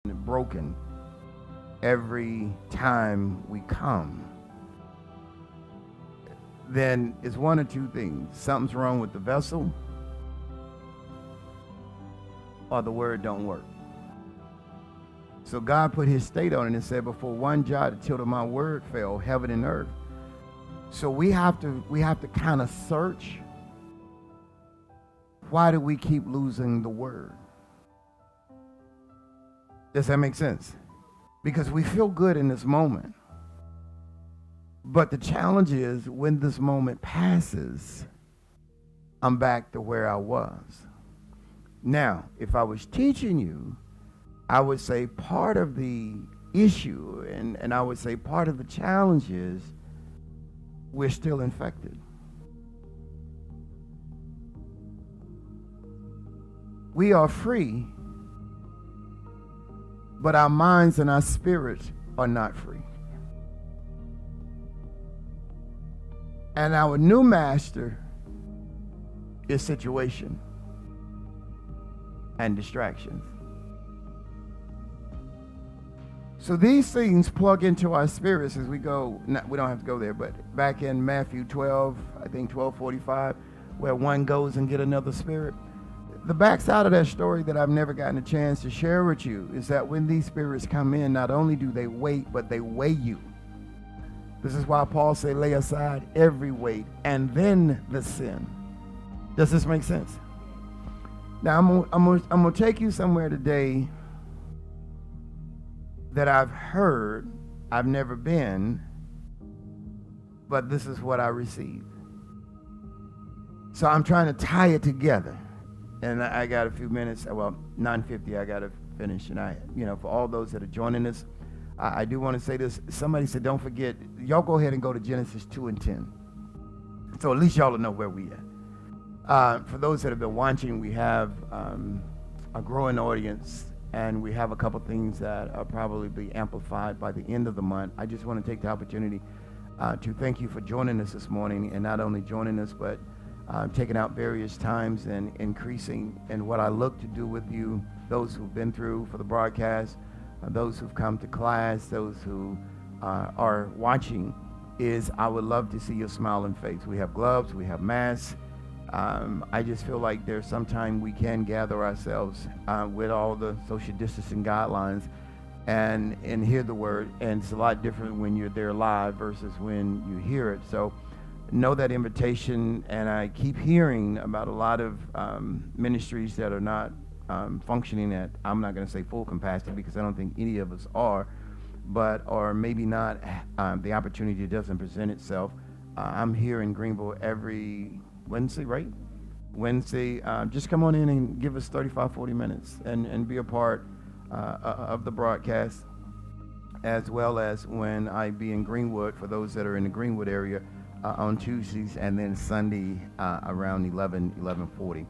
broken every time we come, then it's one or two things. Something's wrong with the vessel, or the word don't work. So God put his state on it and said, before one jot or tittle of my word fell, heaven and earth. So we have to kind of search, why do we keep losing the word? Does that make sense? Because we feel good in this moment. But the challenge is, when this moment passes, I'm back to where I was. Now, if I was teaching you, I would say part of the issue and I would say part of the challenge is we're still infected. We are free, but our minds and our spirits are not free. And our new master is situation and distractions. So these things plug into our spirits as we go. We don't have to go there, but back in Matthew 12, I think 12:45, where one goes and get another spirit. The backside of that story that I've never gotten a chance to share with you is that when these spirits come in, not only do they wait, but they weigh you. This is why Paul said, lay aside every weight and then the sin. Does this make sense? Now, I'm gonna take you somewhere today that I've heard, I've never been, but this is what I received. So I'm trying to tie it together. And I got a few minutes, well, 9:50, I got to finish. And for all those that are joining us, I do want to say this. Somebody said, don't forget, y'all go ahead and go to Genesis 2 and 10. So at least y'all will know where we at. For those that have been watching, we have a growing audience, and we have a couple things that are probably be amplified by the end of the month. I just want to take the opportunity to thank you for joining us this morning, and not only joining us, but taking out various times and increasing in what I look to do with you, those who've been through for the broadcast, those who've come to class, those who are watching, is I would love to see your smiling face. We have gloves, we have masks. I just feel like there's some time we can gather ourselves with all the social distancing guidelines and hear the word. And it's a lot different when you're there live versus when you hear it. So know that invitation. And I keep hearing about a lot of ministries that are not functioning at, I'm not going to say full capacity, because I don't think any of us are, but or maybe not, the opportunity doesn't present itself. I'm here in Greenville every Wednesday, right? Wednesday. Just come on in and give us 35, 40 minutes and be a part of the broadcast, as well as when I be in Greenwood, for those that are in the Greenwood area, on Tuesdays, and then Sunday around 11:40.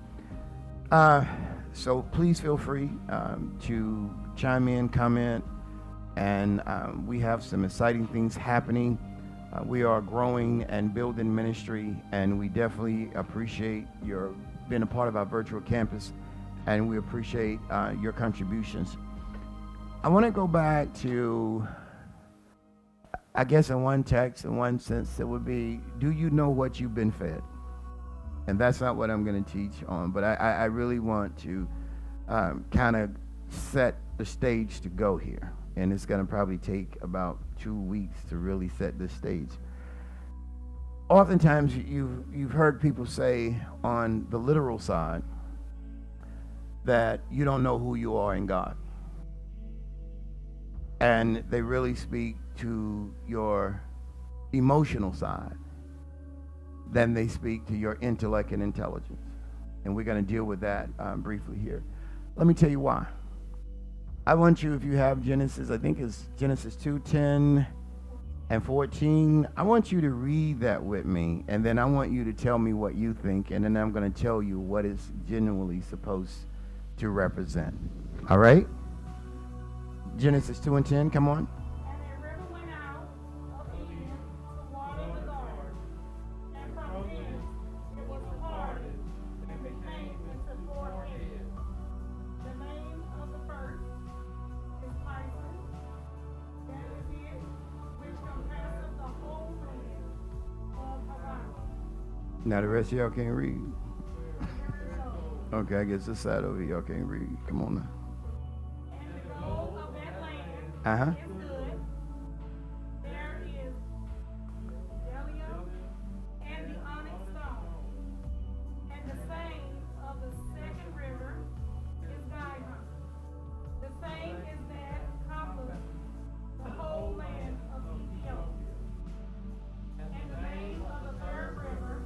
So please feel free to chime in, comment, and we have some exciting things happening. We are growing and building ministry, and we definitely appreciate your being a part of our virtual campus, and we appreciate your contributions. I want to go back to, I guess in one text, in one sense, it would be, do you know what you've been fed? And that's not what I'm going to teach on, but I really want to kind of set the stage to go here. And it's going to probably take about 2 weeks to really set this stage. Oftentimes, you've heard people say on the literal side that you don't know who you are in God. And they really speak to your emotional side. Then they speak to your intellect and intelligence. And we're going to deal with that briefly here. Let me tell you why. I want you, if you have Genesis, I think it's Genesis 2:10 and 14. I want you to read that with me, and then I want you to tell me what you think, and then I'm going to tell you what it's genuinely supposed to represent. All right? Genesis 2 and 10, come on. Now the rest of y'all can't read. Okay, I guess this side over here y'all can't read. Come on now. And the gold of that land Uh-huh. is good. There is bdellium and the onyx stone. And the same of the second river is diamond. The same is that cobblers the whole land of Ethiopia. And the name of the third river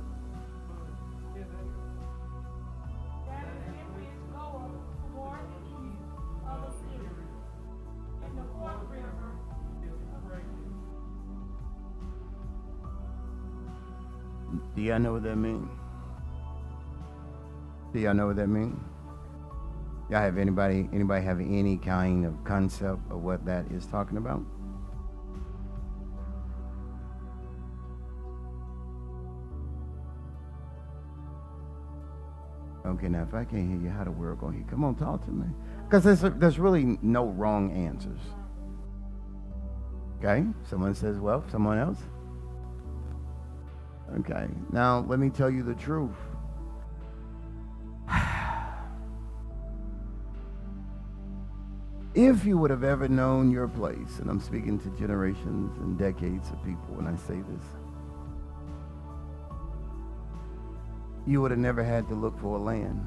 that is in which goeth toward the east of the city. And the fourth river Do y'all know what that means? Do y'all know what that means? Y'all have anybody have any kind of concept of what that is talking about? Okay, now if I can't hear you, how the world gonna hear? Come on, talk to me. Because there's really no wrong answers. Okay, someone says, well, someone else? Okay, now let me tell you the truth. If you would have ever known your place, and I'm speaking to generations and decades of people when I say this, you would have never had to look for a land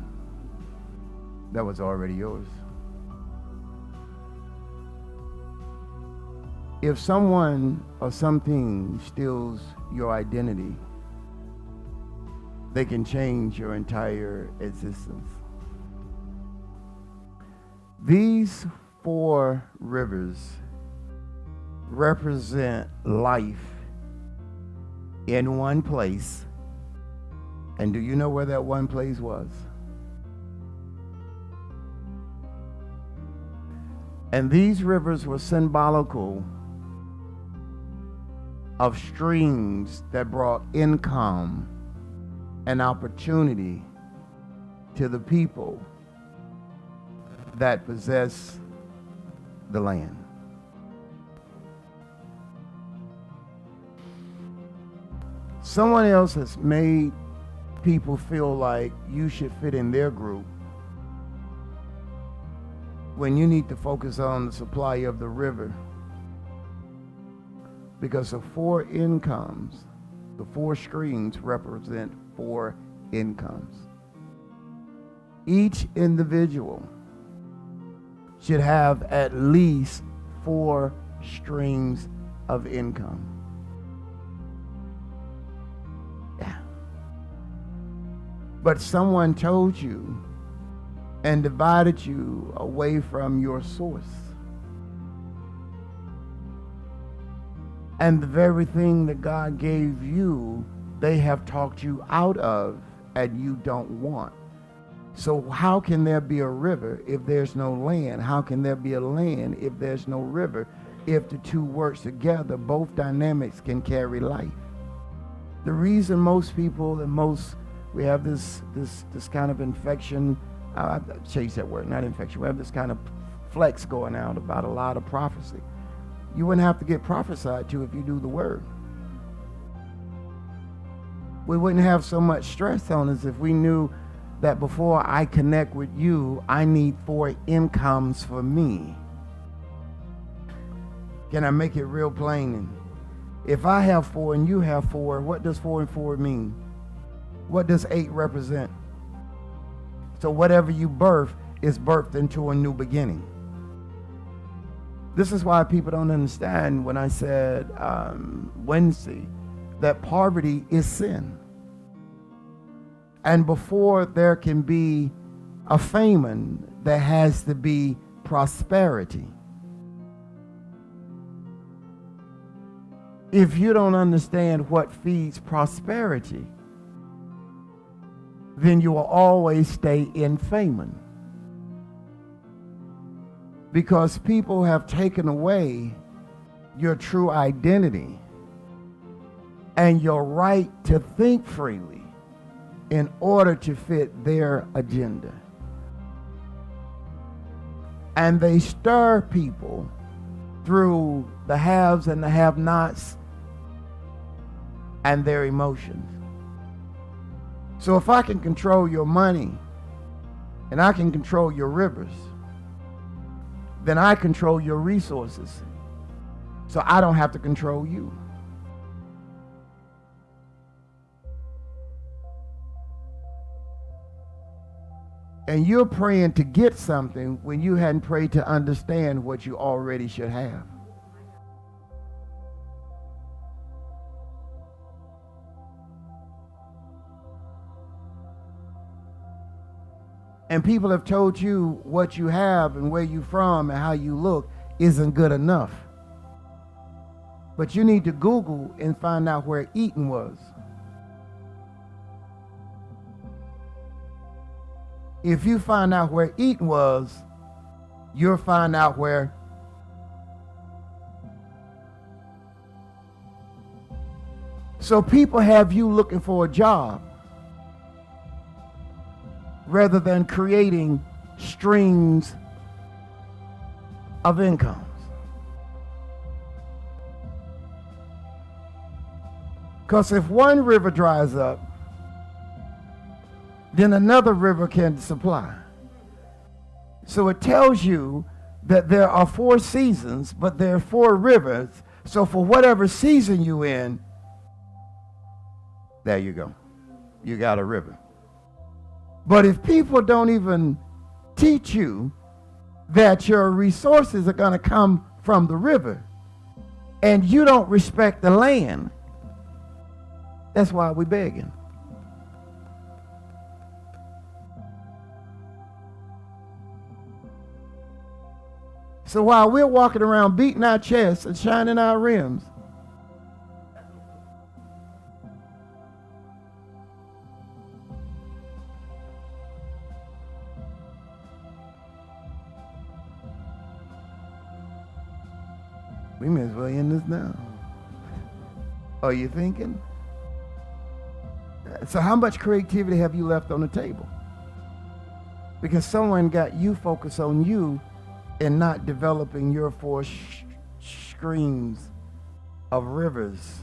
that was already yours. If someone or something steals your identity, they can change your entire existence. These 4 rivers represent life in one place. And do you know where that one place was? And these rivers were symbolical of streams that brought income and opportunity to the people that possess the land. Someone else has made people feel like you should fit in their group when you need to focus on the supply of the river, because the 4 incomes, the 4 streams represent 4 incomes. Each individual should have at least 4 streams of income. Yeah. But someone told you and divided you away from your source. And the very thing that God gave you, they have talked you out of and you don't want. So how can there be a river if there's no land? How can there be a land if there's no river? If the two work together, both dynamics can carry life. The reason most people and we have this kind of infection, I change that word, not infection. We have this kind of flex going out about a lot of prophecy. You wouldn't have to get prophesied to if you do the word. We wouldn't have so much stress on us if we knew that before I connect with you, I need 4 incomes for me. Can I make it real plain? If I have 4 and you have 4, what does 4 and 4 mean? What does 8 represent? So whatever you birth is birthed into a new beginning. This is why people don't understand when I said Wednesday that poverty is sin. And before there can be a famine, there has to be prosperity. If you don't understand what feeds prosperity, then you will always stay in famine. Because people have taken away your true identity and your right to think freely in order to fit their agenda. And they stir people through the haves and the have-nots and their emotions. So if I can control your money and I can control your rivers, then I control your resources. So I don't have to control you. And you're praying to get something when you hadn't prayed to understand what you already should have. And people have told you what you have and where you're from and how you look isn't good enough. But you need to Google and find out where Eaton was. If you find out where Eaton was, you'll find out where so people have you looking for a job rather than creating streams of incomes. Because if one river dries up, then another river can supply. So it tells you that there are 4 seasons, but there are 4 rivers. So for whatever season you're in, there you go. You got a river. But if people don't even teach you that your resources are going to come from the river, and you don't respect the land, that's why we're begging. So while we're walking around beating our chests and shining our rims, we may as well end this now. Are you thinking? So how much creativity have you left on the table? Because someone got you focused on you and not developing your 4 streams of rivers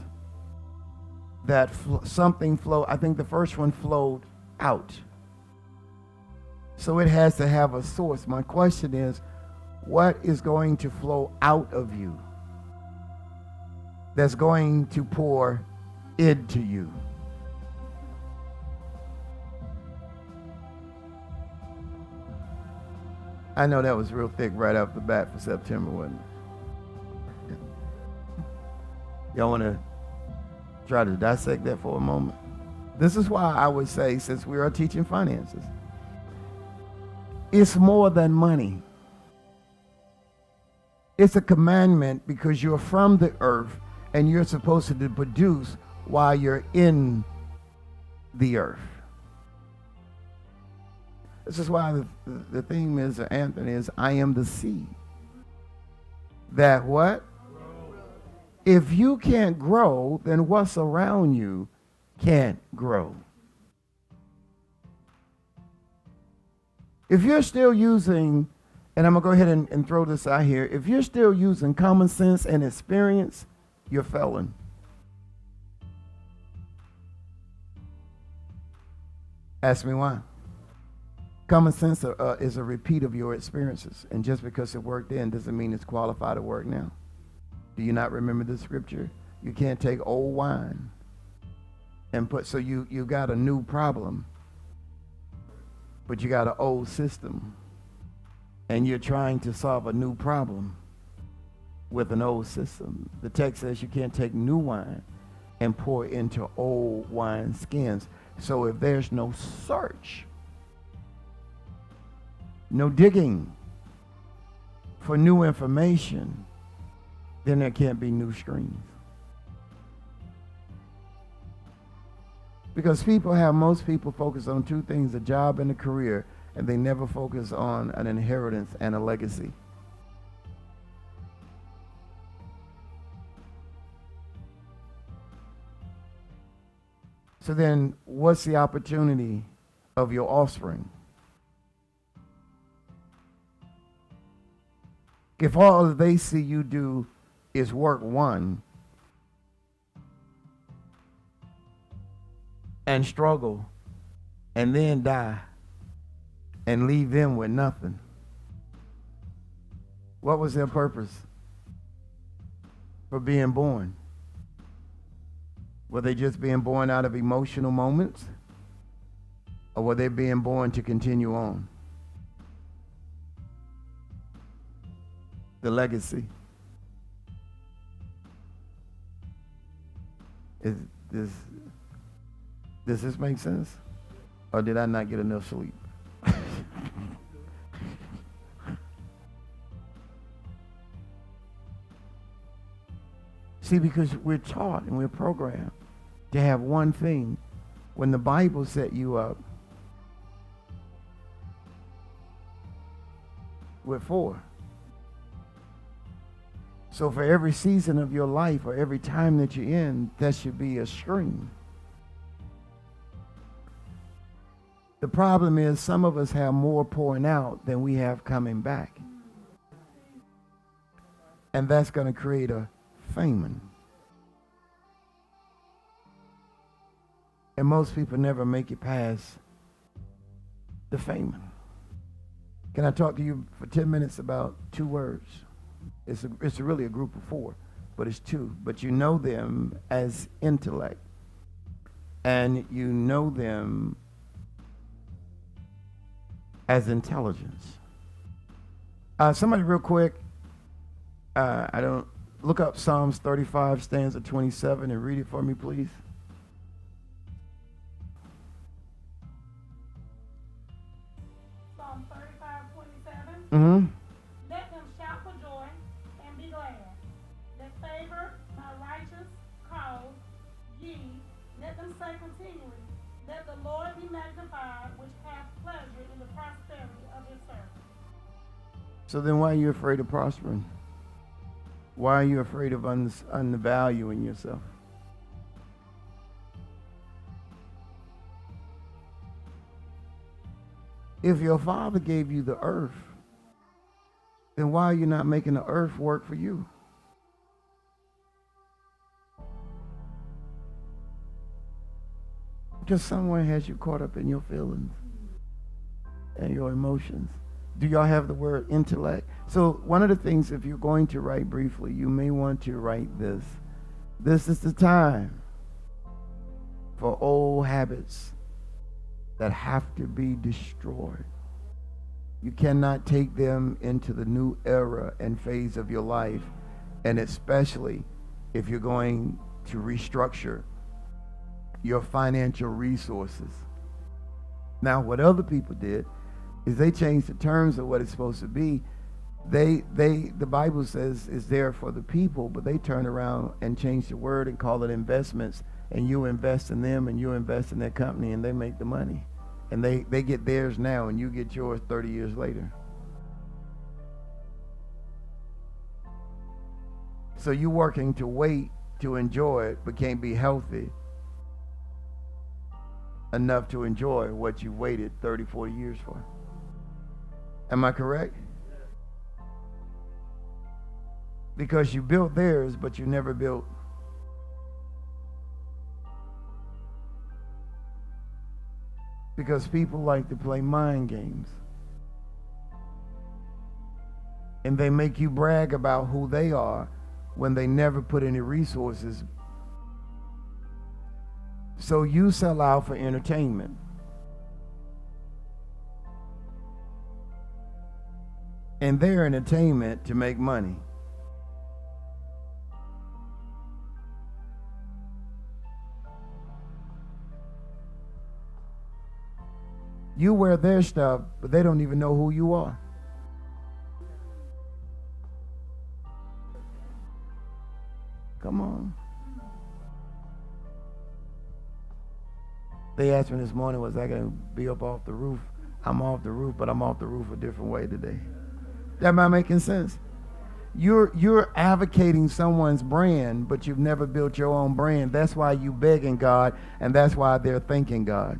that something flow. I think the first one flowed out. So it has to have a source. My question is, what is going to flow out of you that's going to pour into you? I know that was real thick right off the bat for September, wasn't it? Y'all want to try to dissect that for a moment? This is why I would say, since we are teaching finances, it's more than money. It's a commandment because you're from the earth and you're supposed to produce while you're in the earth. This is why the theme is, Anthony, is I am the seed. That what? Grow. If you can't grow, then what's around you can't grow. If you're still using, and I'm going to go ahead and throw this out here, if you're still using common sense and experience, you're failing. Ask me why. Common sense is a repeat of your experiences. And just because it worked then doesn't mean it's qualified to work now. Do you not remember the scripture? You can't take old wine and put, so you got a new problem, but you got an old system. And you're trying to solve a new problem with an old system. The text says you can't take new wine and pour into old wine skins. So if there's no search, no digging for new information, then there can't be new streams. Because most people focus on 2 things, a job and a career, and they never focus on an inheritance and a legacy. So then what's the opportunity of your offspring? If all they see you do is work 1 and struggle and then die and leave them with nothing. What was their purpose for being born? Were they just being born out of emotional moments? Or were they being born to continue on? The legacy. Does this make sense? Or did I not get enough sleep? See, because we're taught and we're programmed to have one thing when the Bible set you up with four. So for every season of your life or every time that you're in, that should be a stream. The problem is some of us have more pouring out than we have coming back. And that's going to create a famine. And most people never make it past the famine. Can I talk to you for 10 minutes about two words? It's really a group of four, but it's two. But you know them as intellect. And you know them as intelligence. Somebody real quick, I don't look up Psalms 35 stanza 27 and read it for me, please. Psalm 35:27. Mm-hmm. Let them shout for joy and be glad. That favor my righteous cause, ye, let them say continually, let the Lord be magnified, which hath pleasure in the prosperity of his servant. So then why are you afraid of prospering? Why are you afraid of undervaluing yourself? If your father gave you the earth, then why are you not making the earth work for you? Because someone has you caught up in your feelings and your emotions. Do y'all have the word intellect? So one of the things, if you're going to write briefly, you may want to write this. This is the time for old habits that have to be destroyed. You cannot take them into the new era and phase of your life, and especially if you're going to restructure your financial resources. Now, what other people did is they changed the terms of what it's supposed to be. The Bible says it's there for the people, but they turn around and change the word and call it investments, and you invest in them and you invest in their company and they make the money. And they get theirs now and you get yours 30 years later. So you're working to wait to enjoy it, but can't be healthy enough to enjoy what you waited 30, 40 years for. Am I correct? Because you built theirs, but you never built. Because people like to play mind games. And they make you brag about who they are when they never put any resources. So you sell out for entertainment. And their entertainment to make money. You wear their stuff, but they don't even know who you are. Come on. They asked me this morning, was I going to be up off the roof? I'm off the roof, but I'm off the roof a different way today. That might making sense? You're advocating someone's brand, but you've never built your own brand. That's why you begging God, and that's why they're thanking God.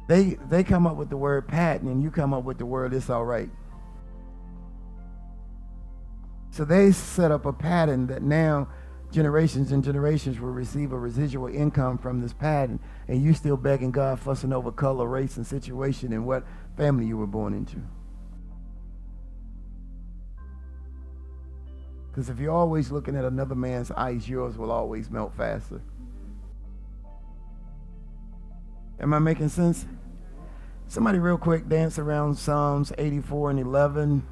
They come up with the word patent, and you come up with the word it's all right. So they set up a pattern that now generations and generations will receive a residual income from this pattern, and you still begging God, fussing over color, race, and situation and what family you were born into. Because if you're always looking at another man's ice, yours will always melt faster. Am I making sense? Somebody real quick dance around Psalms 84 and 11.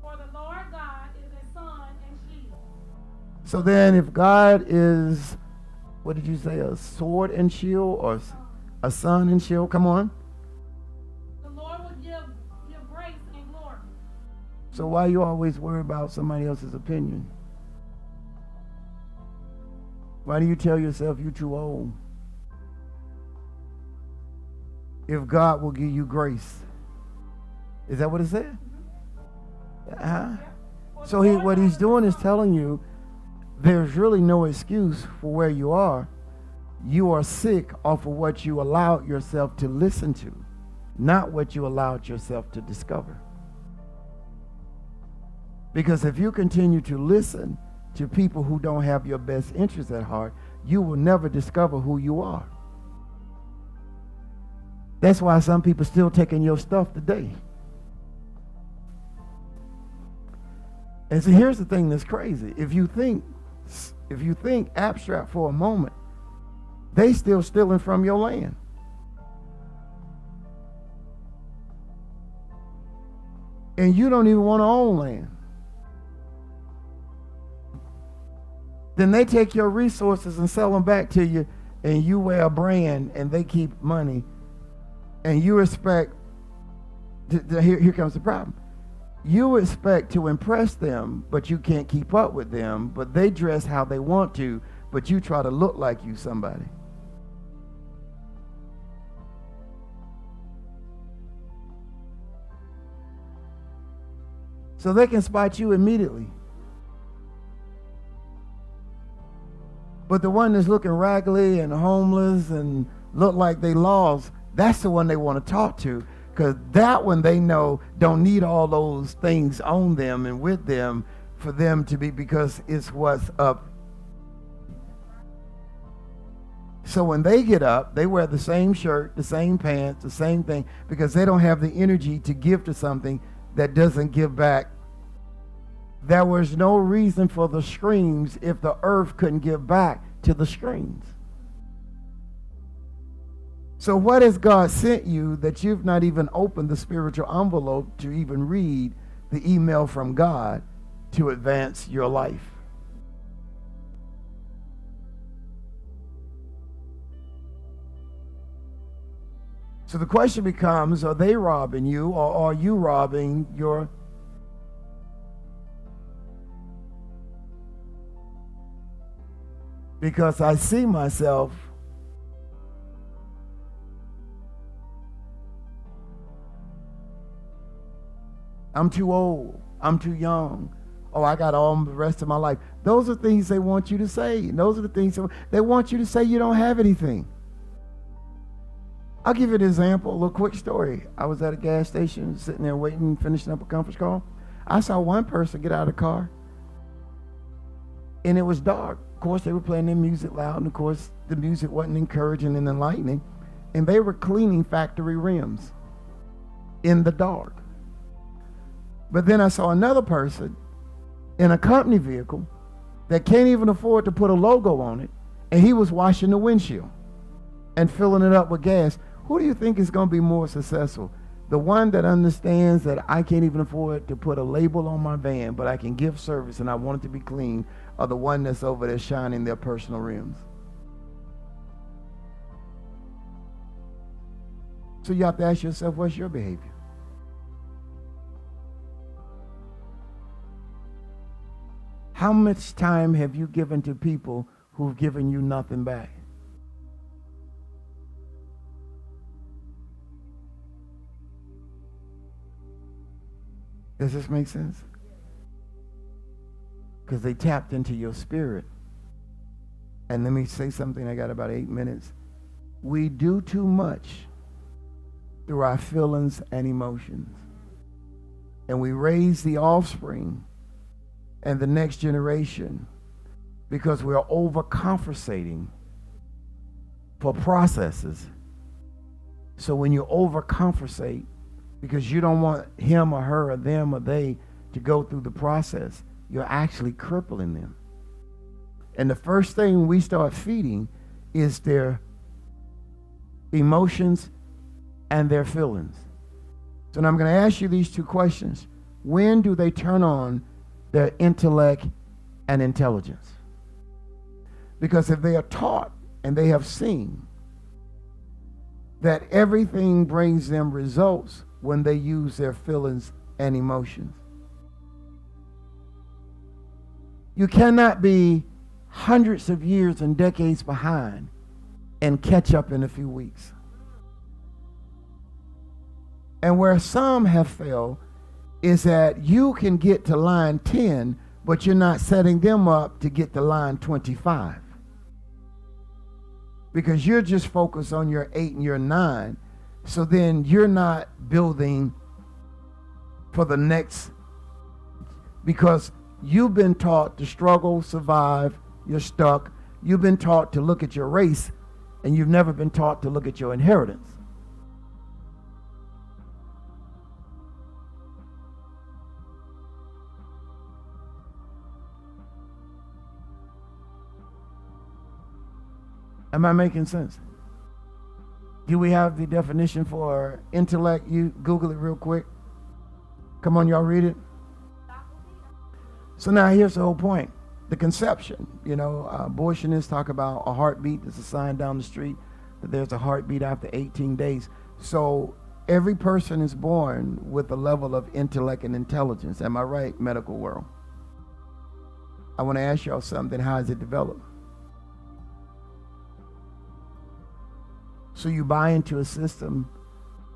For the Lord God is a sun and shield. So then if God is, what did you say, a sword and shield or a sun and shield? Come on. The Lord will give grace and glory. So why you always worry about somebody else's opinion? Why do you tell yourself you're too old? If God will give you grace. Is that what it said? Uh-huh. So what he's doing is telling you there's really no excuse for where you are. You are sick off of what you allowed yourself to listen to, not what you allowed yourself to discover. Because if you continue to listen to people who don't have your best interests at heart, you will never discover who you are. That's why some people still taking your stuff today. And so here's the thing that's crazy. If you think abstract for a moment, they still stealing from your land. And you don't even want to own land. Then they take your resources and sell them back to you, and you wear a brand and they keep money, and you expect, here comes the problem. You expect to impress them, but you can't keep up with them, but they dress how they want to, but you try to look like you somebody. So they can spot you immediately. But the one that's looking raggedy and homeless and look like they lost, that's the one they want to talk to, because that one they know don't need all those things on them and with them for them to be, because it's what's up. So when they get up, they wear the same shirt, the same pants, the same thing, because they don't have the energy to give to something that doesn't give back. There was no reason for the streams if the earth couldn't give back to the streams. So what has God sent you that you've not even opened the spiritual envelope to even read the email from God to advance your life? So the question becomes, are they robbing you, or are you robbing your... Because I see myself I'm too old, I'm too young, oh, I got all the rest of my life. Those are things they want you to say. Those are the things they want you to say you don't have anything. I'll give you an example, a little quick story. I was at a gas station sitting there waiting, finishing up a conference call. I saw one person get out of the car, and it was dark. Of course, they were playing their music loud, and of course, the music wasn't encouraging and enlightening, and they were cleaning factory rims in the dark. But then I saw another person in a company vehicle that can't even afford to put a logo on it, and he was washing the windshield and filling it up with gas. Who do you think is going to be more successful? The one that understands that I can't even afford to put a label on my van, but I can give service and I want it to be clean, or the one that's over there shining their personal rims? So you have to ask yourself, what's your behavior? How much time have you given to people who've given you nothing back? Does this make sense? Because they tapped into your spirit. And let me say something, I got about 8 minutes. We do too much through our feelings and emotions. And we raise the offspring and the next generation because we're overcompensating for processes. So when you overcompensate because you don't want him or her or them or they to go through the process, you're actually crippling them. And the first thing we start feeding is their emotions and their feelings. So now I'm going to ask you these two questions. When do they turn on their intellect and intelligence? Because if they are taught and they have seen that everything brings them results when they use their feelings and emotions, you cannot be hundreds of years and decades behind and catch up in a few weeks. And where some have failed is that you can get to line 10, but you're not setting them up to get to line 25. Because you're just focused on your 8 and your 9. So then you're not building for the next, because you've been taught to struggle, survive, you're stuck. You've been taught to look at your race, and you've never been taught to look at your inheritance. Am I making sense? Do we have the definition for intellect? You Google it real quick. Come on, y'all read it. So now here's the whole point. The conception, abortionists talk about a heartbeat. There's a sign down the street that there's a heartbeat after 18 days. So every person is born with a level of intellect and intelligence. Am I right, medical world? I want to ask y'all something. How is it developed? So you buy into a system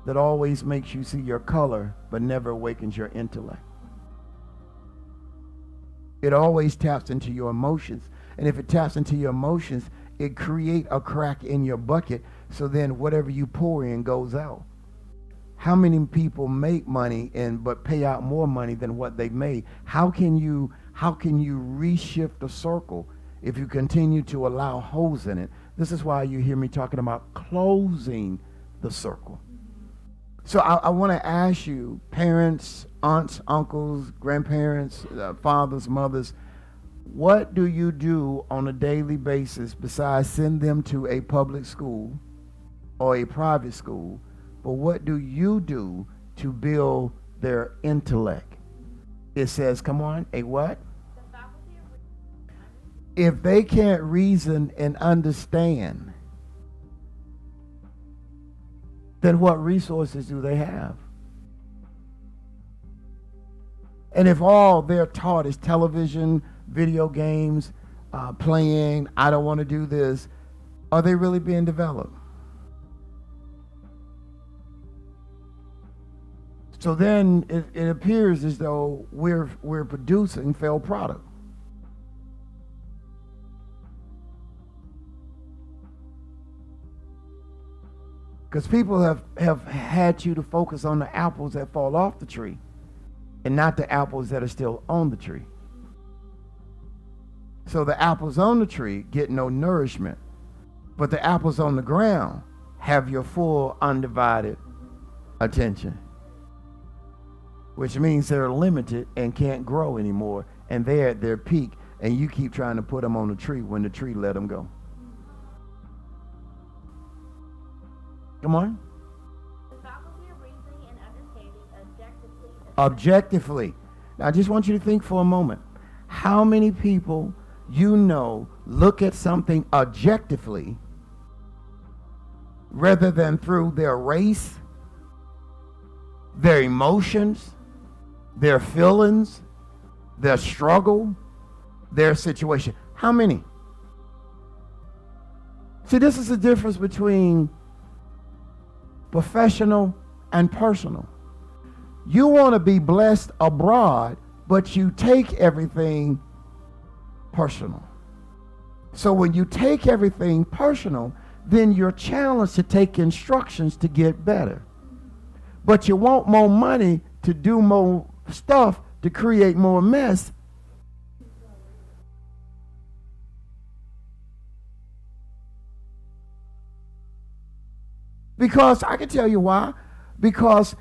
that always makes you see your color, but never awakens your intellect. It always taps into your emotions. And if it taps into your emotions, it creates a crack in your bucket. So then whatever you pour in goes out. How many people make money but pay out more money than what they made? How can you reshift the circle if you continue to allow holes in it? This is why you hear me talking about closing the circle. So I want to ask you, parents, aunts, uncles, grandparents, fathers, mothers, what do you do on a daily basis besides send them to a public school or a private school? But what do you do to build their intellect? It says, come on, a what? If they can't reason and understand, then what resources do they have? And if all they're taught is television, video games, playing, I don't want to do this, are they really being developed? So then it appears as though we're producing failed product. Because people have had you to focus on the apples that fall off the tree and not the apples that are still on the tree. So the apples on the tree get no nourishment, but the apples on the ground have your full undivided attention, which means they're limited and can't grow anymore, and they're at their peak, and you keep trying to put them on the tree when the tree let them go. Come on. The faculty of reasoning and understanding Objectively. Now I just want you to think for a moment. How many people look at something objectively rather than through their race, their emotions, their feelings, their struggle, their situation? How many? See, this is the difference between professional and personal. You want to be blessed abroad, but you take everything personal. So when you take everything personal, then you're challenged to take instructions to get better. But you want more money to do more stuff to create more mess, Because I can tell you why. Because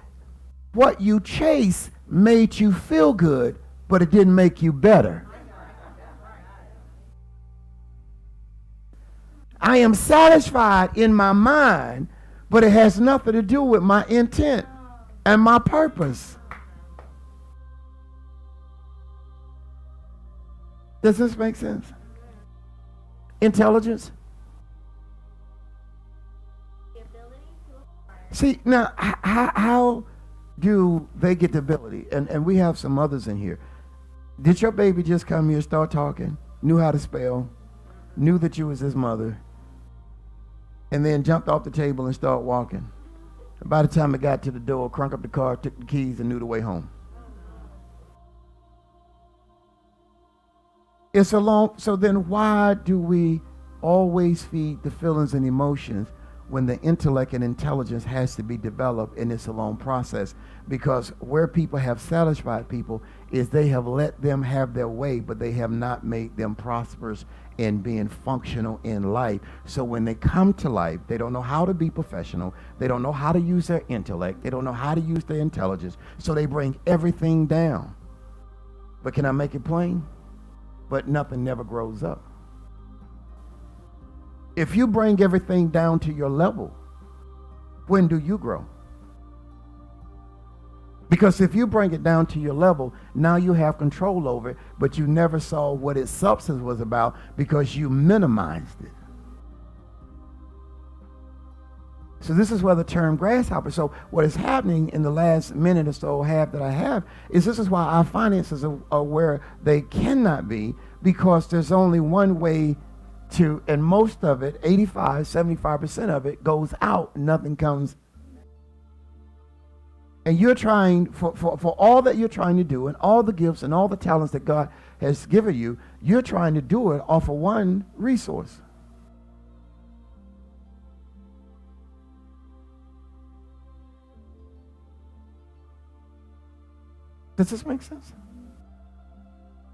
what you chase made you feel good, but it didn't make you better. I am satisfied in my mind, but it has nothing to do with my intent and my purpose. Does this make sense? Intelligence? The ability to acquire. See, now, how do they get the ability? And we have some others in here. Did your baby just come here, start talking, knew how to spell, knew that you was his mother, and then jumped off the table and started walking? And by the time it got to the door, crunk up the car, took the keys, and knew the way home. It's a long, so then why do we always feed the feelings and emotions when the intellect and intelligence has to be developed, and it's a long process? Because where people have satisfied people is they have let them have their way, but they have not made them prosperous in being functional in life. So when they come to life, they don't know how to be professional. They don't know how to use their intellect. They don't know how to use their intelligence. So they bring everything down. But can I make it plain? But nothing never grows up. If you bring everything down to your level, when do you grow? Because if you bring it down to your level, now you have control over it, but you never saw what its substance was about because you minimized it. So this is where the term grasshopper. So what is happening in the last minute or so that I have is this is why our finances are where they cannot be, because there's only one way to, and most of it, 75% of it goes out, nothing comes. And you're trying, for all that you're trying to do, and all the gifts and all the talents that God has given you, you're trying to do it off of one resource. Does this make sense?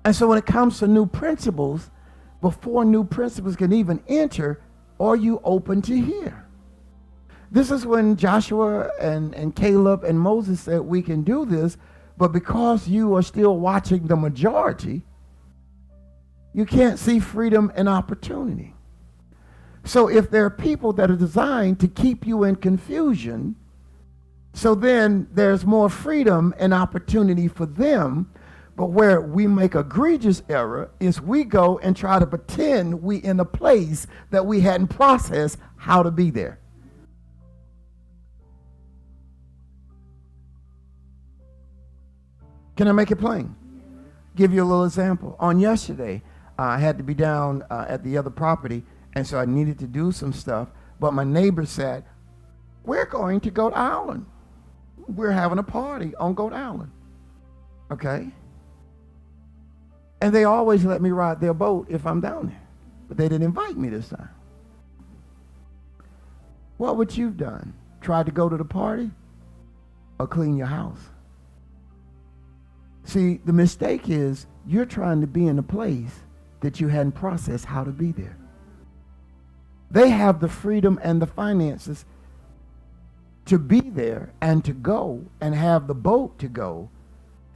And so when it comes to new principles, before new principles can even enter, are you open to hear? This is when Joshua and Caleb and Moses said, we can do this, but because you are still watching the majority, you can't see freedom and opportunity. So if there are people that are designed to keep you in confusion, so then there's more freedom and opportunity for them. But where we make egregious error is we go and try to pretend we in a place that we hadn't processed how to be there. Can I make it plain? Give you a little example. On yesterday, I had to be down at the other property, and so I needed to do some stuff. But my neighbor said, we're going to Goat Island. We're having a party on Goat Island. Okay? And they always let me ride their boat if I'm down there. But they didn't invite me this time. What would you have done? Tried to go to the party or clean your house? See, the mistake is you're trying to be in a place that you hadn't processed how to be there. They have the freedom and the finances to be there and to go and have the boat to go.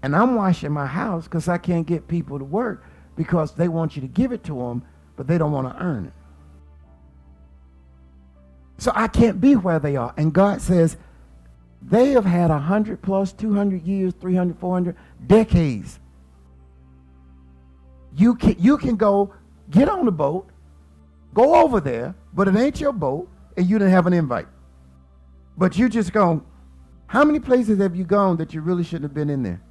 And I'm washing my house because I can't get people to work because they want you to give it to them, but they don't want to earn it. So I can't be where they are. And God says, they have had 100 plus, 200 years, 300, 400, decades. You can go get on the boat, go over there, but it ain't your boat, and you didn't have an invite. But you just go, how many places have you gone that you really shouldn't have been in there?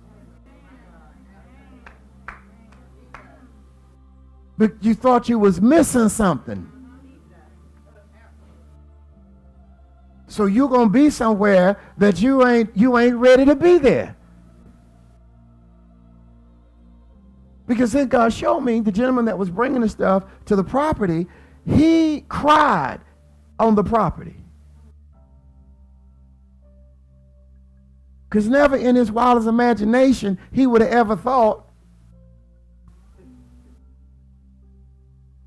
But you thought you was missing something. So you're going to be somewhere that you ain't ready to be there. Because then God showed me the gentleman that was bringing the stuff to the property, he cried on the property. Because never in his wildest imagination he would have ever thought.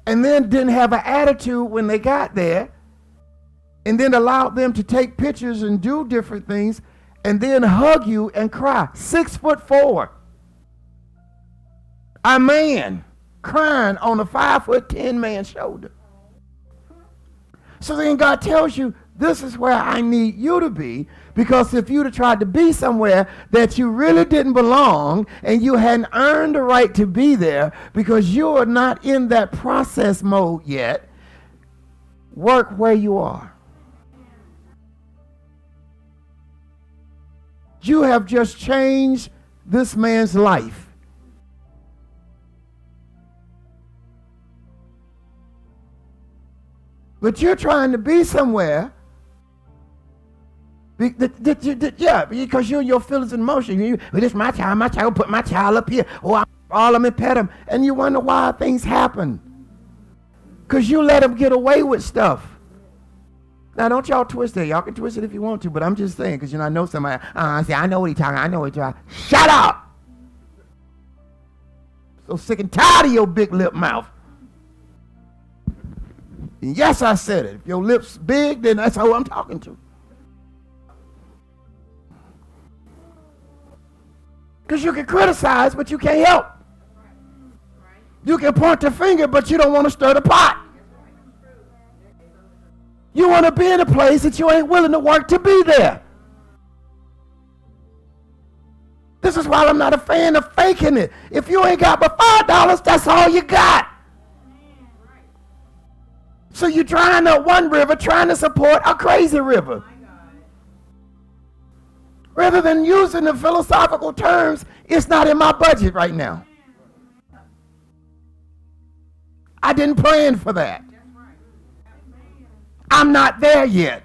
And then didn't have an attitude when they got there and then allowed them to take pictures and do different things and then hug you and cry. 6'4". A man crying on a 5'10" man's shoulder. So then God tells you, this is where I need you to be, because if you'd have tried to be somewhere that you really didn't belong and you hadn't earned the right to be there because you are not in that process mode yet, work where you are. You have just changed this man's life. But you're trying to be somewhere, because you're in your feelings and emotions. Well, this is my child, put my child up here. Oh, I'm all of them and pet him. And you wonder why things happen. Because you let them get away with stuff. Now, don't y'all twist it. Y'all can twist it if you want to, but I'm just saying, because I know somebody, I know what he's talking, I know what he's talking. Shut up! So sick and tired of your big lip mouth. And yes, I said it. If your lips big, then that's who I'm talking to. Because you can criticize, but you can't help. You can point the finger, but you don't want to stir the pot. You want to be in a place that you ain't willing to work to be there. This is why I'm not a fan of faking it. If you ain't got but $5, that's all you got. So you're drying up one river, trying to support a crazy river. Rather than using the philosophical terms, it's not in my budget right now. I didn't plan for that. I'm not there yet.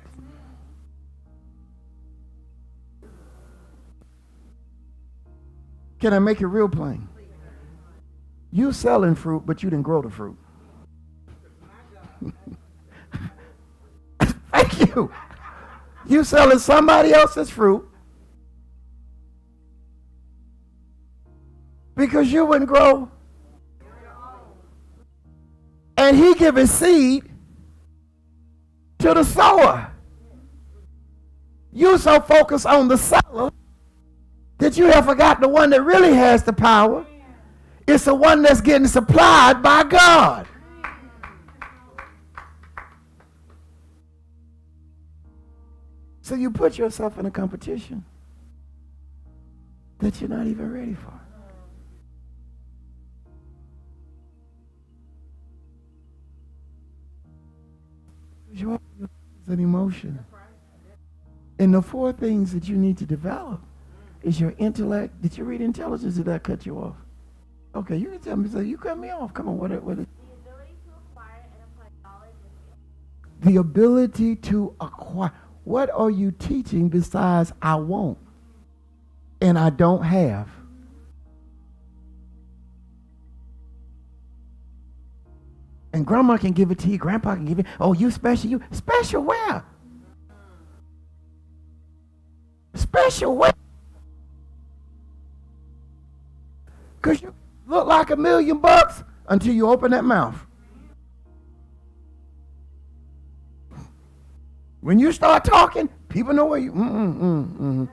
Can I make it real plain? You selling fruit, but you didn't grow the fruit. Thank you. You selling somebody else's fruit because you wouldn't grow. And he giving seed to the sower. You so focused on the seller that you have forgot the one that really has the power. It's the one that's getting supplied by God. So you put yourself in a competition that you're not even ready for. Joy is an emotion. And the four things that you need to develop is your intellect. Did you read intelligence? Did that cut you off? Okay, you can tell me. So you cut me off. Come on, what is The ability to acquire and apply knowledge and skills. the ability to acquire? What are you teaching besides I won't and I don't have? And grandma can give it to you, grandpa can give it. Oh, you special? You special where? Special where? Because you look like $1 million until you open that mouth. When you start talking, people know where you.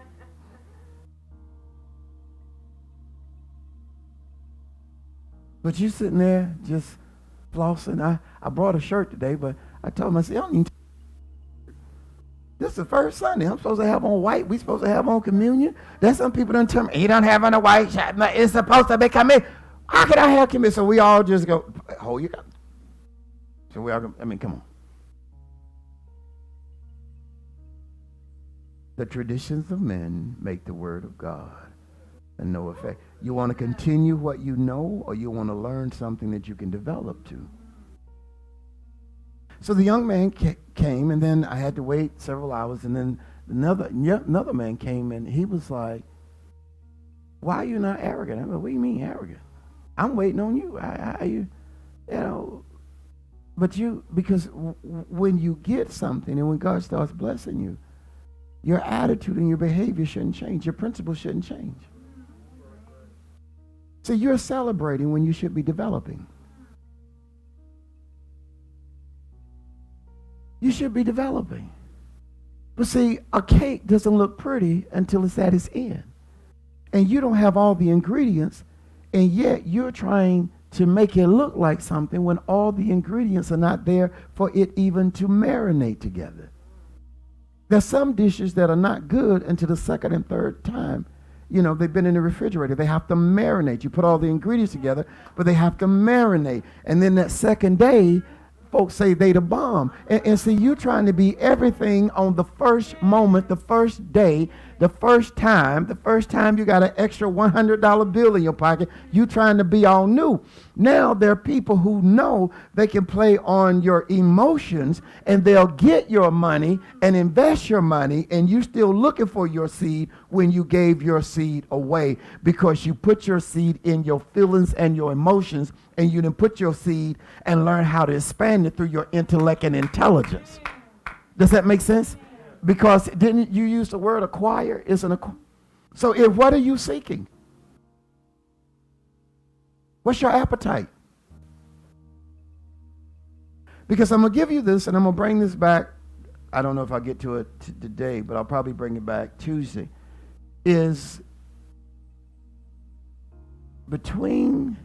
But you sitting there just flossing. I brought a shirt today, but I told him, I said, I don't need. This is the first Sunday. I'm supposed to have on white. We supposed to have on communion. That's some people done tell me, you don't have on a white shirt. It's supposed to be communion. How can I have communion? So we all just go, hold your cup. So we all go, come on. The traditions of men make the word of God and no effect. You want to continue what you know, or you want to learn something that you can develop to? So the young man came, and then I had to wait several hours, and then another man came, and he was like, why are you not arrogant? I mean, what do you mean arrogant? I'm waiting on you. But because when you get something and when God starts blessing you, your attitude and your behavior shouldn't change. Your principles shouldn't change. So you're celebrating when you should be developing. You should be developing. But see, a cake doesn't look pretty until it's at its end. And you don't have all the ingredients, and yet you're trying to make it look like something when all the ingredients are not there for it even to marinate together. There's some dishes that are not good until the second and third time. You know, they've been in the refrigerator. They have to marinate. You put all the ingredients together, but they have to marinate. And then that second day, folks say they the bomb. And see, you're trying to be everything on the first moment, the first day, the first time you got an extra $100 bill in your pocket, you trying to be all new. Now there are people who know they can play on your emotions, and they'll get your money and invest your money, and you still looking for your seed when you gave your seed away, because you put your seed in your feelings and your emotions, and you didn't put your seed and learn how to expand it through your intellect and intelligence. Does that make sense? Because didn't you use the word acquire? So what are you seeking? What's your appetite? Because I'm going to give you this, and I'm going to bring this back. I don't know if I'll get to it today, but I'll probably bring it back Tuesday. Is between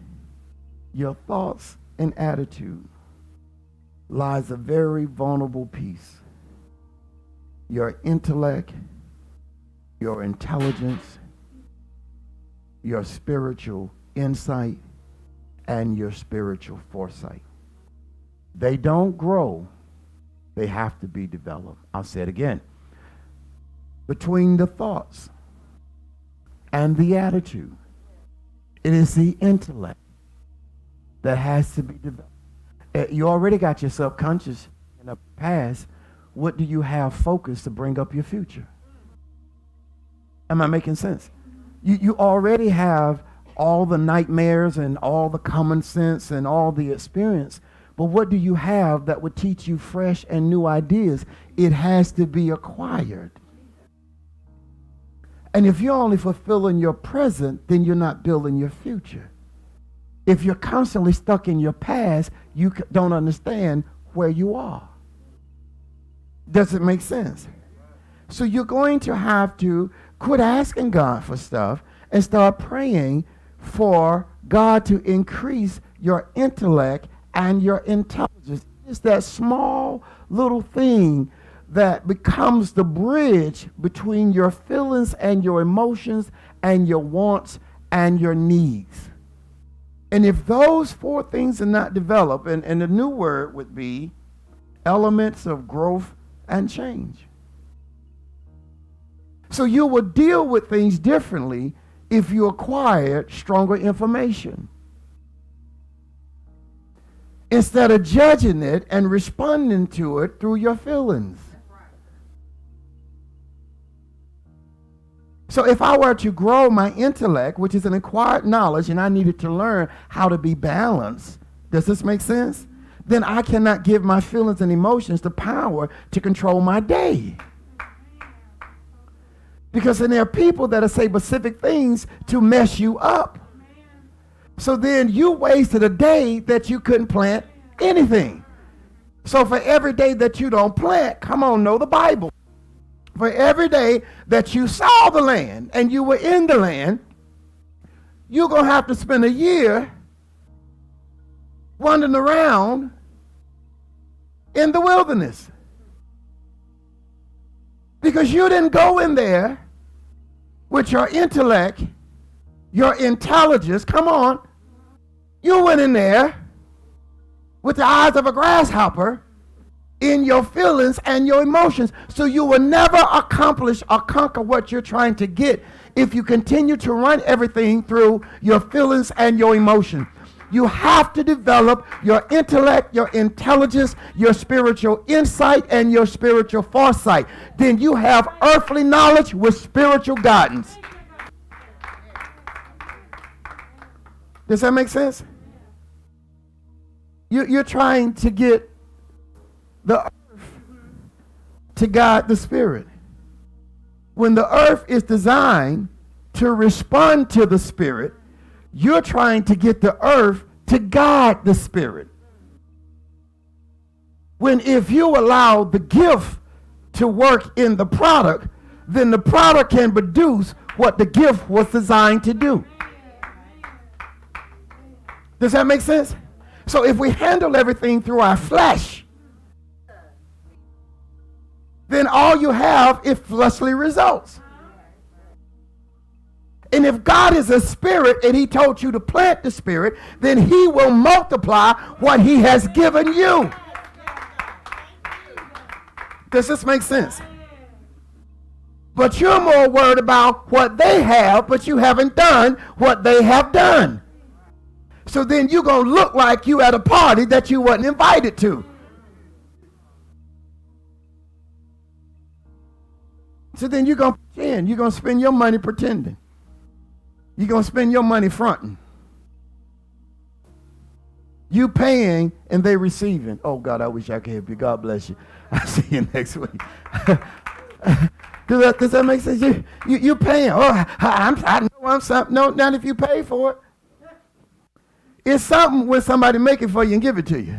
your thoughts and attitude lies a very vulnerable piece. Your intellect, your intelligence, your spiritual insight, and your spiritual foresight. They don't grow. They have to be developed. I'll say it again. Between the thoughts and the attitude, it is the intellect that has to be developed. You already got your subconscious in the past. What do you have focused to bring up your future? Am I making sense? You already have all the nightmares and all the common sense and all the experience. But what do you have that would teach you fresh and new ideas? It has to be acquired. And if you're only fulfilling your present, then you're not building your future. If you're constantly stuck in your past, you don't understand where you are. Does it make sense? So you're going to have to quit asking God for stuff and start praying for God to increase your intellect and your intelligence. It's that small little thing that becomes the bridge between your feelings and your emotions and your wants and your needs. And if those four things are not developed, and the new word would be elements of growth and change. So you will deal with things differently if you acquired stronger information. Instead of judging it and responding to it through your feelings. So if I were to grow my intellect, which is an acquired knowledge, and I needed to learn how to be balanced, does this make sense? Then I cannot give my feelings and emotions the power to control my day. Because then there are people that say specific things to mess you up. So then you wasted a day that you couldn't plant anything. So for every day that you don't plant, come on, know the Bible. For every day that you saw the land and you were in the land, you're going to have to spend a year wandering around in the wilderness. Because you didn't go in there with your intellect, your intelligence. Come on. You went in there with the eyes of a grasshopper in your feelings and your emotions. So you will never accomplish or conquer what you're trying to get if you continue to run everything through your feelings and your emotions. You have to develop your intellect, your intelligence, your spiritual insight, and your spiritual foresight. Then you have earthly knowledge with spiritual guidance. Does that make sense? You're trying to get the earth to guide the spirit. When the earth is designed to respond to the spirit, you're trying to get the earth to guide the spirit. When if you allow the gift to work in the product, then the product can produce what the gift was designed to do. Does that make sense? So if we handle everything through our flesh, then all you have is fleshly results. And if God is a spirit and he told you to plant the spirit, then he will multiply what he has given you. Does this make sense? But you're more worried about what they have, but you haven't done what they have done. So then you're going to look like you at a party that you wasn't invited to. So then you're going to spend your money pretending. You're going to spend your money fronting. You paying and they receiving. Oh, God, I wish I could help you. God bless you. I'll see you next week. Does that make sense? You paying. Oh, I know I'm something. No, not if you pay for it. It's something when somebody make it for you and give it to you.